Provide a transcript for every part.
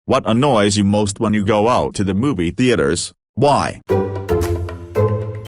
What annoys you most when you go out to the movie theaters? Why?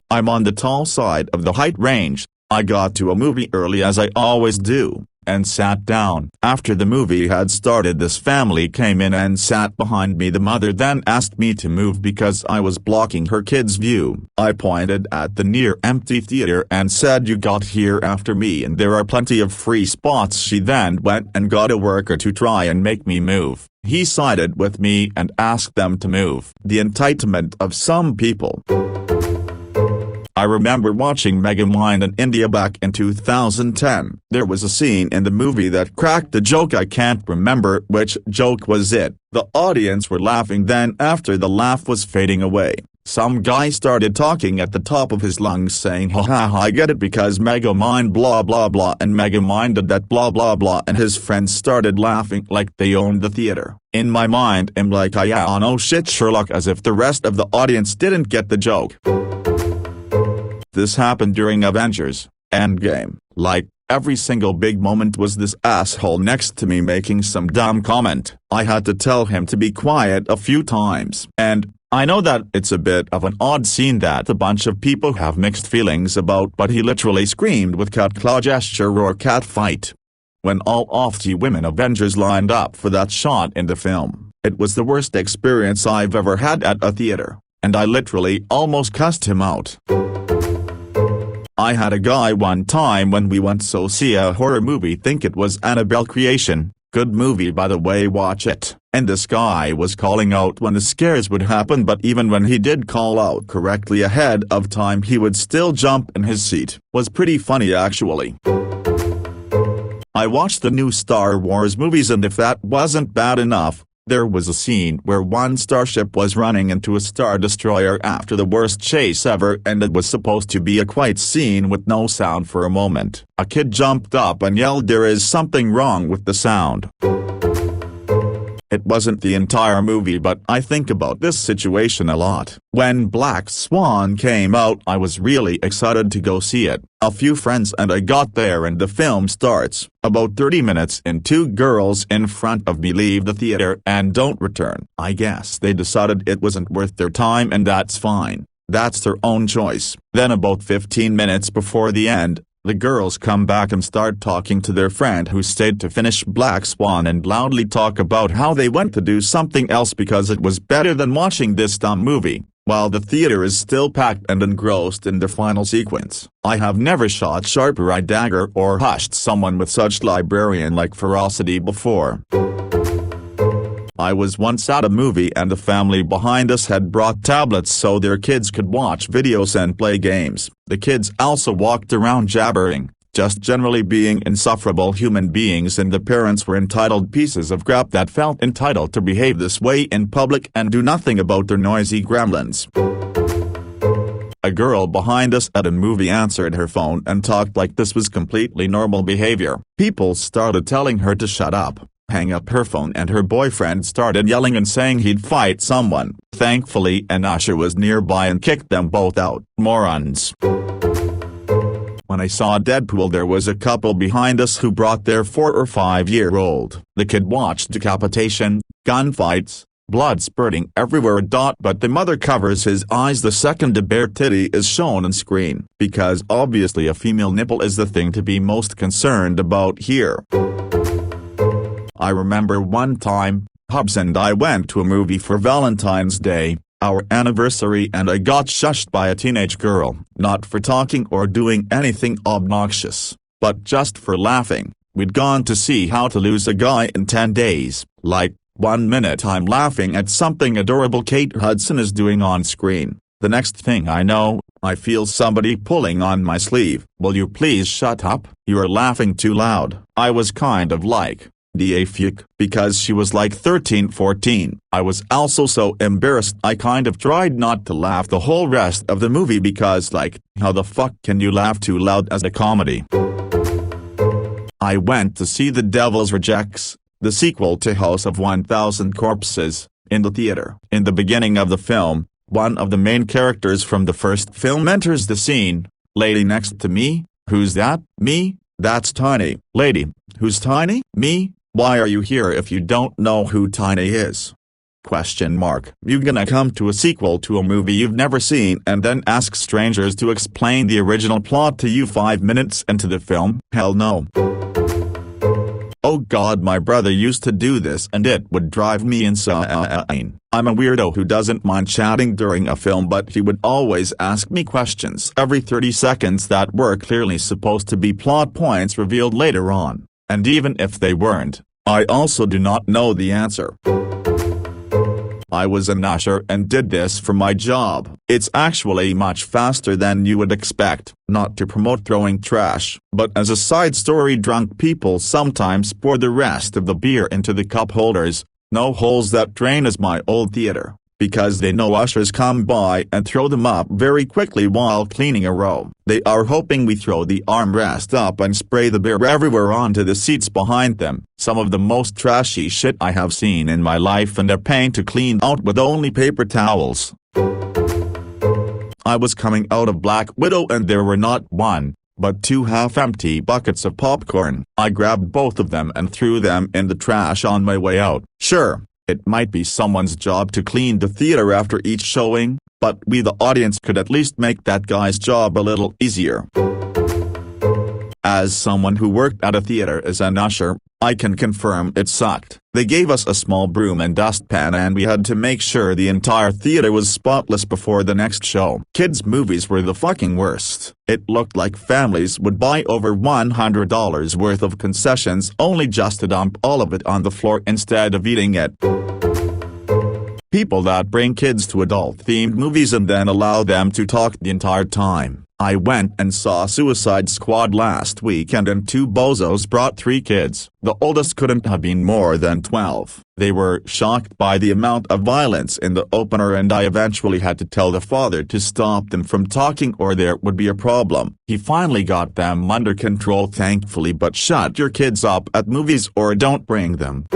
I'm on the tall side of the height range. I got to a movie early as I always do, and sat down. After the movie had started, this family came in and sat behind me. The mother then asked me to move because I was blocking her kid's view. I pointed at the near empty theater and said, "You got here after me and there are plenty of free spots." She then went and got a worker to try and make me move. He sided with me and asked them to move. The entitlement of some people. I remember watching Megamind in India back in 2010. There was a scene in the movie that cracked the joke. I can't remember which joke was it. The audience were laughing, then after the laugh was fading away, some guy started talking at the top of his lungs saying, "Ha ha ha, I get it because Megamind blah blah blah and Megamind did that blah blah blah," and his friends started laughing like they owned the theater. In my mind I'm like, "Yeah, no shit Sherlock," as if the rest of the audience didn't get the joke. This happened during Avengers Endgame. Like, every single big moment was this asshole next to me making some dumb comment. I had to tell him to be quiet a few times. And I know that it's a bit of an odd scene that a bunch of people have mixed feelings about, but he literally screamed with cat claw gesture or cat fight. When all of the women Avengers lined up for that shot in the film, it was the worst experience I've ever had at a theater, and I literally almost cussed him out. I had a guy one time when we went to see a horror movie, think it was Annabelle Creation, good movie by the way, watch it, and this guy was calling out when the scares would happen, but even when he did call out correctly ahead of time he would still jump in his seat. Was pretty funny actually. I watched the new Star Wars movies, and if that wasn't bad enough, there was a scene where one starship was running into a Star Destroyer after the worst chase ever, and it was supposed to be a quiet scene with no sound for a moment. A kid jumped up and yelled, "There is something wrong with the sound." It wasn't the entire movie, but I think about this situation a lot. When Black Swan came out, I was really excited to go see it. A few friends and I got there and the film starts. About 30 minutes in, two girls in front of me leave the theater and don't return. I guess they decided it wasn't worth their time, and that's fine. That's their own choice. Then about 15 minutes before the end, the girls come back and start talking to their friend who stayed to finish Black Swan and loudly talk about how they went to do something else because it was better than watching this dumb movie, while the theater is still packed and engrossed in the final sequence. I have never shot sharper-eyed dagger or hushed someone with such librarian-like ferocity before. I was once at a movie and the family behind us had brought tablets so their kids could watch videos and play games. The kids also walked around jabbering, just generally being insufferable human beings, and the parents were entitled pieces of crap that felt entitled to behave this way in public and do nothing about their noisy gremlins. A girl behind us at a movie answered her phone and talked like this was completely normal behavior. People started telling her to shut up, hang up her phone, and her boyfriend started yelling and saying he'd fight someone. Thankfully an usher was nearby and kicked them both out. Morons. When I saw Deadpool, there was a couple behind us who brought their 4 or 5-year-old. The kid watched decapitation, gunfights, blood spurting everywhere. But the mother covers his eyes the second a bare titty is shown on screen, because obviously a female nipple is the thing to be most concerned about here. I remember one time, Hubs and I went to a movie for Valentine's Day, our anniversary, and I got shushed by a teenage girl, not for talking or doing anything obnoxious, but just for laughing. We'd gone to see How to Lose a Guy in 10 Days. Like, 1 minute I'm laughing at something adorable Kate Hudson is doing on screen. The next thing I know, I feel somebody pulling on my sleeve. "Will you please shut up? You're laughing too loud." I was kind of like, "Da-fuck," because she was like 13-14. I was also so embarrassed I kind of tried not to laugh the whole rest of the movie because, like, how the fuck can you laugh too loud as a comedy? I went to see The Devil's Rejects, the sequel to House of 1000 Corpses, in the theater. In the beginning of the film, one of the main characters from the first film enters the scene. "Lady next to me, who's that?" "Me, that's Tiny." "Lady, who's Tiny?" "Me." "Why are you here if you don't know who Tiny is?" You gonna come to a sequel to a movie you've never seen and then ask strangers to explain the original plot to you 5 minutes into the film? Hell no. Oh god, my brother used to do this and it would drive me insane. I'm a weirdo who doesn't mind chatting during a film, but he would always ask me questions every 30 seconds that were clearly supposed to be plot points revealed later on, and even if they weren't, I also do not know the answer. I was an usher and did this for my job. It's actually much faster than you would expect, not to promote throwing trash, but as a side story, drunk people sometimes pour the rest of the beer into the cup holders, no holes that drain, as my old theater, because they know ushers come by and throw them up very quickly while cleaning a row. They are hoping we throw the armrest up and spray the beer everywhere onto the seats behind them. Some of the most trashy shit I have seen in my life, and they're paying to clean out with only paper towels. I was coming out of Black Widow and there were not one, but two half-empty buckets of popcorn. I grabbed both of them and threw them in the trash on my way out. Sure, it might be someone's job to clean the theater after each showing, but we the audience could at least make that guy's job a little easier. As someone who worked at a theater as an usher, I can confirm it sucked. They gave us a small broom and dustpan and we had to make sure the entire theater was spotless before the next show. Kids' movies were the fucking worst. It looked like families would buy over $100 worth of concessions only just to dump all of it on the floor instead of eating it. People that bring kids to adult-themed movies and then allow them to talk the entire time. I went and saw Suicide Squad last weekend and two bozos brought 3 kids. The oldest couldn't have been more than 12. They were shocked by the amount of violence in the opener and I eventually had to tell the father to stop them from talking or there would be a problem. He finally got them under control thankfully, but shut your kids up at movies or don't bring them.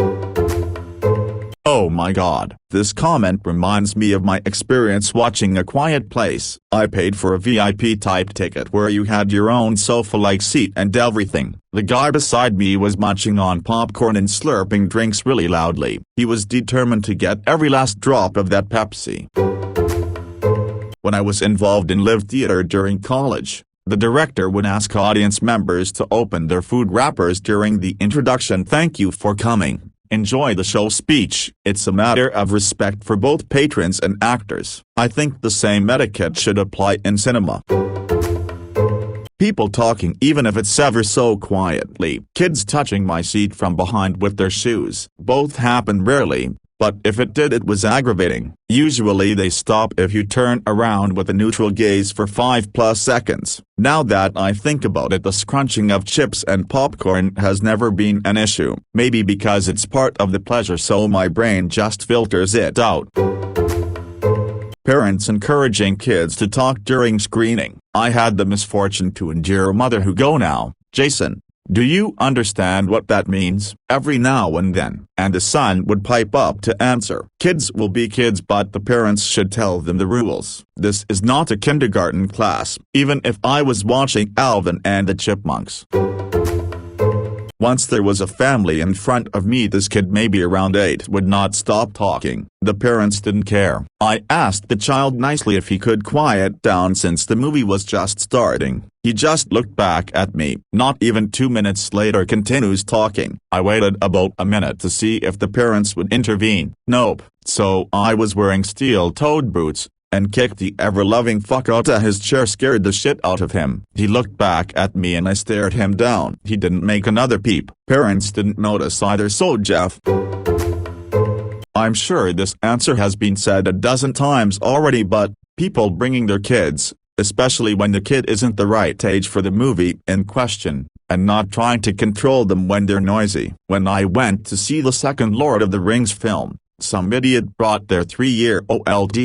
Oh my god, this comment reminds me of my experience watching A Quiet Place. I paid for a VIP type ticket where you had your own sofa-like seat and everything. The guy beside me was munching on popcorn and slurping drinks really loudly. He was determined to get every last drop of that Pepsi. When I was involved in live theater during college, the director would ask audience members to open their food wrappers during the introduction "Thank you for coming. Enjoy the show" speech. It's a matter of respect for both patrons and actors. I think the same etiquette should apply in cinema. People talking even if it's ever so quietly. Kids touching my seat from behind with their shoes. Both happen rarely, but if it did it was aggravating. Usually they stop if you turn around with a neutral gaze for 5+ seconds. Now that I think about it, the scrunching of chips and popcorn has never been an issue. Maybe because it's part of the pleasure so my brain just filters it out. Parents encouraging kids to talk during screening. I had the misfortune to endure a mother who go, "Now, Jason, do you understand what that means?" every now and then, and the son would pipe up to answer. Kids will be kids, but the parents should tell them the rules. This is not a kindergarten class, even if I was watching Alvin and the Chipmunks. Once there was a family in front of me. This kid, maybe around 8, would not stop talking. The parents didn't care. I asked the child nicely if he could quiet down since the movie was just starting. He just looked back at me. Not even 2 minutes later continues talking. I waited about a minute to see if the parents would intervene. Nope. So I was wearing steel-toed boots and kicked the ever-loving fuck out of his chair, scared the shit out of him. He looked back at me and I stared him down. He didn't make another peep. Parents didn't notice either. So Jeff, I'm sure this answer has been said a dozen times already, but people bringing their kids, especially when the kid isn't the right age for the movie in question, and not trying to control them when they're noisy. When I went to see the second Lord of the Rings film, some idiot brought their 3-year-old,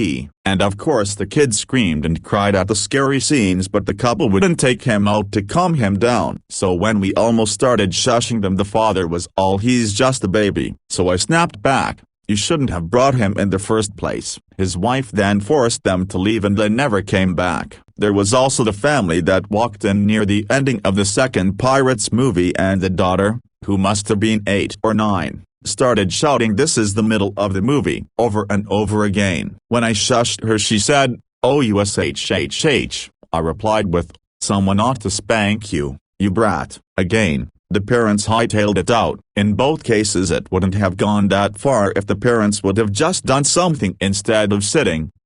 and of course the kid screamed and cried at the scary scenes, but the couple wouldn't take him out to calm him down. So when we almost started shushing them, the father was all, "He's just a baby." So I snapped back, "You shouldn't have brought him in the first place." His wife then forced them to leave and they never came back. There was also the family that walked in near the ending of the second Pirates movie and the daughter, who must have been 8 or 9, started shouting "this is the middle of the movie" over and over again. When I shushed her she said, "Oh USHHH, I replied with, "Someone ought to spank you, you brat." Again, the parents hightailed it out. In both cases it wouldn't have gone that far if the parents would have just done something instead of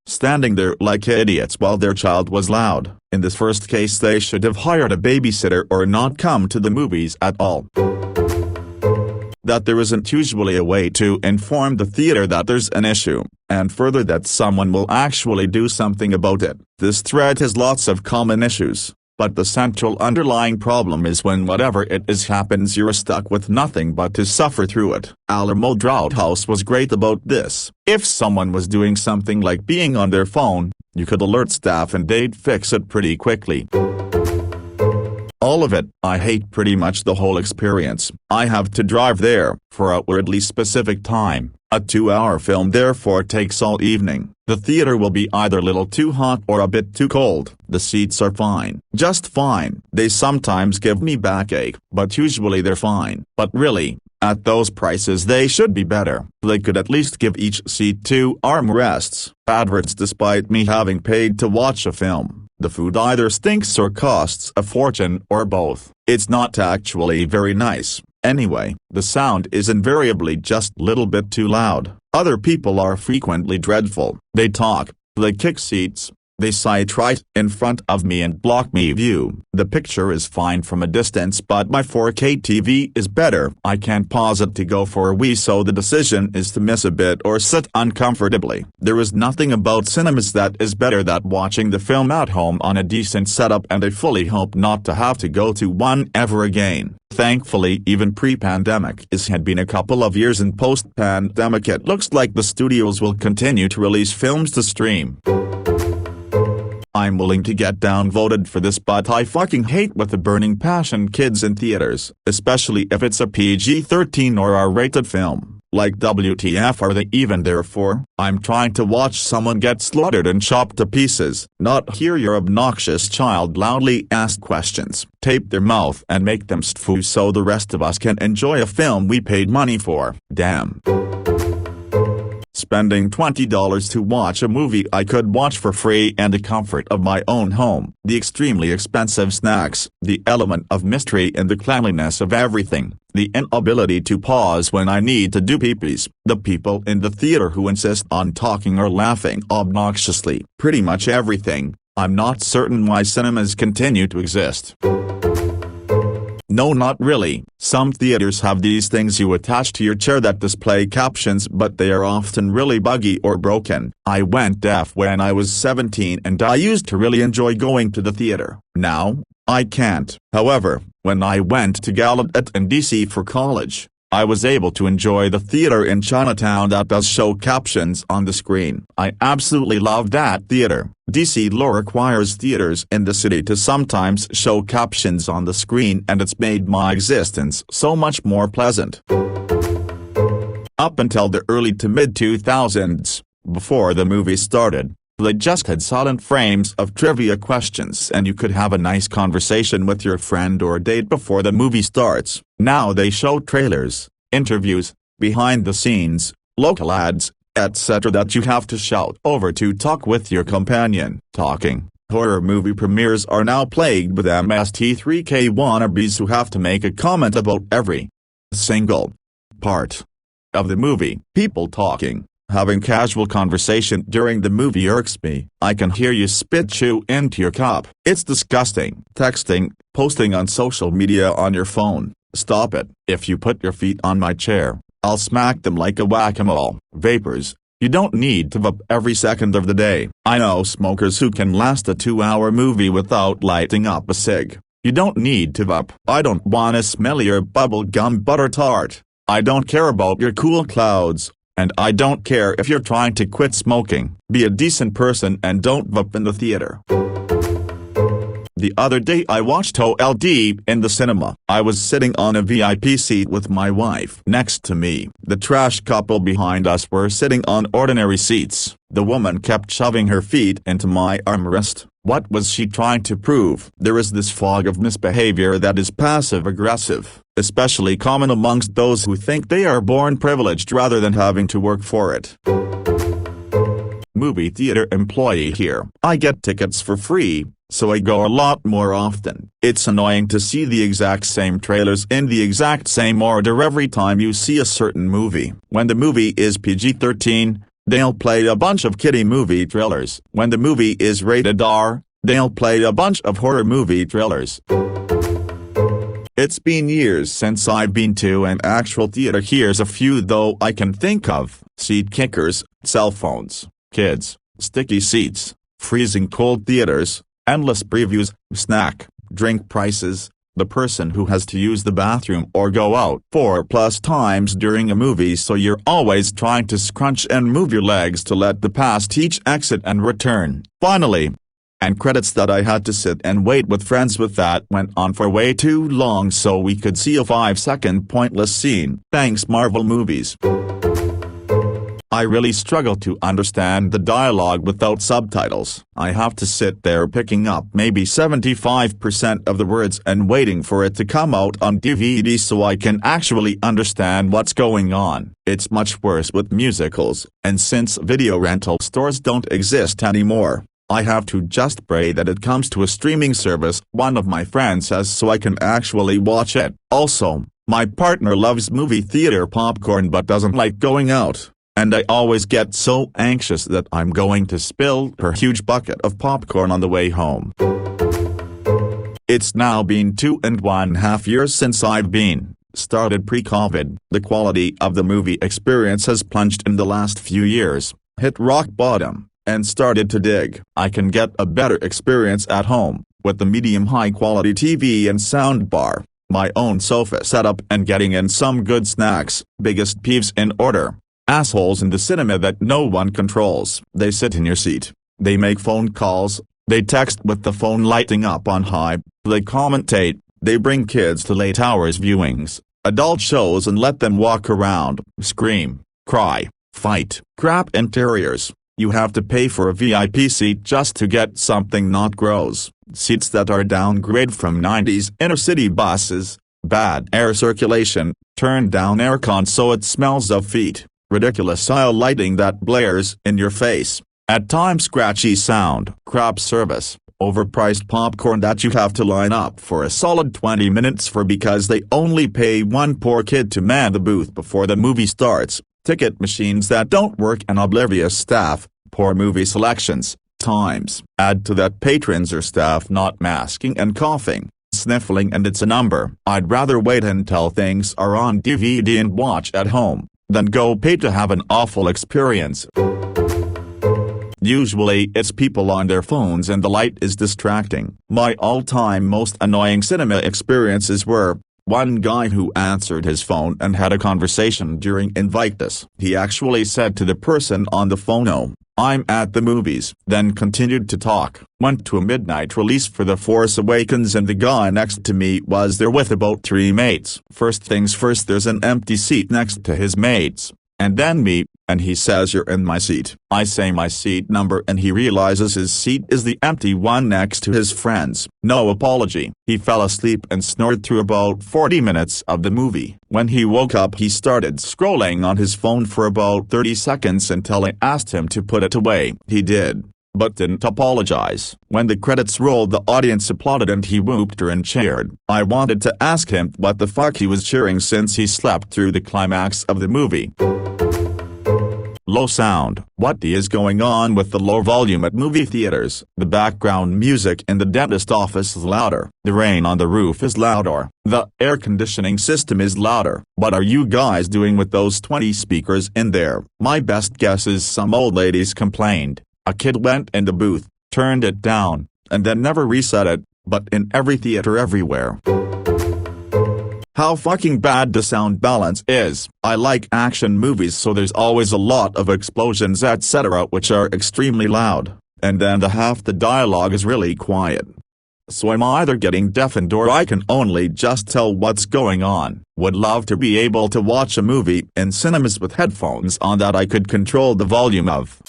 standing there like idiots while their child was loud. In this first case they should have hired a babysitter or not come to the movies at all. That there isn't usually a way to inform the theater that there's an issue, and further that someone will actually do something about it. This thread has lots of common issues, but the central underlying problem is when whatever it is happens you're stuck with nothing but to suffer through it. Alamo Drafthouse was great about this. If someone was doing something like being on their phone, you could alert staff and they'd fix it pretty quickly. All of it. I hate pretty much the whole experience. I have to drive there for a weirdly specific time. A 2-hour film therefore takes all evening. The theater will be either a little too hot or a bit too cold. The seats are fine. Just fine. They sometimes give me backache, but usually they're fine. But really, at those prices they should be better. They could at least give each seat 2 armrests. Adverts. Despite me having paid to watch a film, the food either stinks or costs a fortune or both. It's not actually very nice. Anyway, the sound is invariably just a little bit too loud. Other people are frequently dreadful. They talk, they kick seats, they sit right in front of me and block me view. The picture is fine from a distance but my 4K TV is better. I can't pause it to go for a wee so the decision is to miss a bit or sit uncomfortably. There is nothing about cinemas that is better than watching the film at home on a decent setup and I fully hope not to have to go to one ever again. Thankfully even pre-pandemic it had been a couple of years and post-pandemic it looks like the studios will continue to release films to stream. I'm willing to get downvoted for this but I fucking hate with a burning passion kids in theaters, especially if it's a PG-13 or R-rated film. Like WTF are they even there for? I'm trying to watch someone get slaughtered and chopped to pieces, not hear your obnoxious child loudly ask questions, tape their mouth and make them stfoo so the rest of us can enjoy a film we paid money for. Damn. Spending $20 to watch a movie I could watch for free and the comfort of my own home, the extremely expensive snacks, the element of mystery and the cleanliness of everything, the inability to pause when I need to do pee-pees, the people in the theater who insist on talking or laughing obnoxiously, pretty much everything. I'm not certain why cinemas continue to exist. No, not really. Some theaters have these things you attach to your chair that display captions but they are often really buggy or broken. I went deaf when I was 17 and I used to really enjoy going to the theater. Now, I can't. However, when I went to Gallaudet in DC for college, I was able to enjoy the theater in Chinatown that does show captions on the screen. I absolutely love that theater. DC law requires theaters in the city to sometimes show captions on the screen and it's made my existence so much more pleasant. Up until the early to mid-2000s, before the movie started, they just had silent frames of trivia questions and you could have a nice conversation with your friend or date before the movie starts. Now they show trailers, interviews, behind the scenes, local ads, etc. that you have to shout over to talk with your companion. Talking. Horror movie premieres are now plagued with MST3K wannabes who have to make a comment about every single part of the movie. People talking. Having casual conversation during the movie irks me. I can hear you spit chew into your cup. It's disgusting. Texting, posting on social media on your phone. Stop it. If you put your feet on my chair, I'll smack them like a whack-a-mole. Vapors. You don't need to vape every second of the day. I know smokers who can last a 2-hour movie without lighting up a cig. You don't need to vape. I don't wanna smell your bubble gum butter tart. I don't care about your cool clouds. And I don't care if you're trying to quit smoking. Be a decent person and don't vape in the theater. The other day I watched OLD in the cinema. I was sitting on a VIP seat with my wife next to me. The trash couple behind us were sitting on ordinary seats. The woman kept shoving her feet into my armrest. What was she trying to prove? There is this fog of misbehavior that is passive-aggressive, especially common amongst those who think they are born privileged rather than having to work for it. Movie theater employee here. I get tickets for free, so I go a lot more often. It's annoying to see the exact same trailers in the exact same order every time you see a certain movie. When the movie is PG-13, they'll play a bunch of kiddie movie trailers. When the movie is rated R, they'll play a bunch of horror movie trailers. It's been years since I've been to an actual theater. Here's a few though I can think of: seat kickers, cell phones, kids, sticky seats, freezing cold theaters, endless previews, snack, drink prices, the person who has to use the bathroom or go out 4+ times during a movie, so you're always trying to scrunch and move your legs to let the past each exit and return. Finally, and credits that I had to sit and wait with friends with that went on for way too long so we could see a 5-second pointless scene. Thanks Marvel movies. I really struggle to understand the dialogue without subtitles. I have to sit there picking up maybe 75% of the words and waiting for it to come out on DVD so I can actually understand what's going on. It's much worse with musicals, and since video rental stores don't exist anymore, I have to just pray that it comes to a streaming service one of my friends has so I can actually watch it. Also, my partner loves movie theater popcorn but doesn't like going out, and I always get so anxious that I'm going to spill her huge bucket of popcorn on the way home. It's now been 2.5 years since I've started pre-COVID. The quality of the movie experience has plunged in the last few years, hit rock bottom, and started to dig. I can get a better experience at home, with the medium high quality TV and soundbar, my own sofa setup and getting in some good snacks. Biggest peeves in order: assholes in the cinema that no one controls. They sit in your seat, they make phone calls, they text with the phone lighting up on high, they commentate, they bring kids to late hours viewings, adult shows and let them walk around, scream, cry, fight. Crap interiors. You have to pay for a VIP seat just to get something not gross. Seats that are downgrade from 90s inner-city buses, bad air circulation, turned down aircon so it smells of feet, ridiculous aisle lighting that blares in your face, at times scratchy sound, crap service, overpriced popcorn that you have to line up for a solid 20 minutes for because they only pay one poor kid to man the booth before the movie starts. Ticket machines that don't work and oblivious staff, poor movie selections, times. Add to that patrons or staff not masking and coughing, sniffling, and it's a number. I'd rather wait until things are on DVD and watch at home, than go pay to have an awful experience. Usually it's people on their phones and the light is distracting. My all-time most annoying cinema experiences were: one guy who answered his phone and had a conversation during Invictus. He actually said to the person on the phone, "Oh, I'm at the movies," then continued to talk. Went to a midnight release for The Force Awakens and the guy next to me was there with about 3 mates. First things first, there's an empty seat next to his mates, and then me, and he says, "You're in my seat." I say my seat number and he realizes his seat is the empty one next to his friend's. No apology. He fell asleep and snored through about 40 minutes of the movie. When he woke up he started scrolling on his phone for about 30 seconds until I asked him to put it away. He did, but didn't apologize. When the credits rolled the audience applauded and he whooped and cheered. I wanted to ask him what the fuck he was cheering since he slept through the climax of the movie. Low sound. What is going on with the low volume at movie theaters? The background music in the dentist office is louder. The rain on the roof is louder. The air conditioning system is louder. What are you guys doing with those 20 speakers in there? My best guess is some old ladies complained. A kid went in the booth, turned it down, and then never reset it, but in every theater everywhere. How fucking bad the sound balance is. I like action movies so there's always a lot of explosions etc. which are extremely loud, and then half the dialogue is really quiet. So I'm either getting deafened or I can only just tell what's going on. Would love to be able to watch a movie in cinemas with headphones on that I could control the volume of.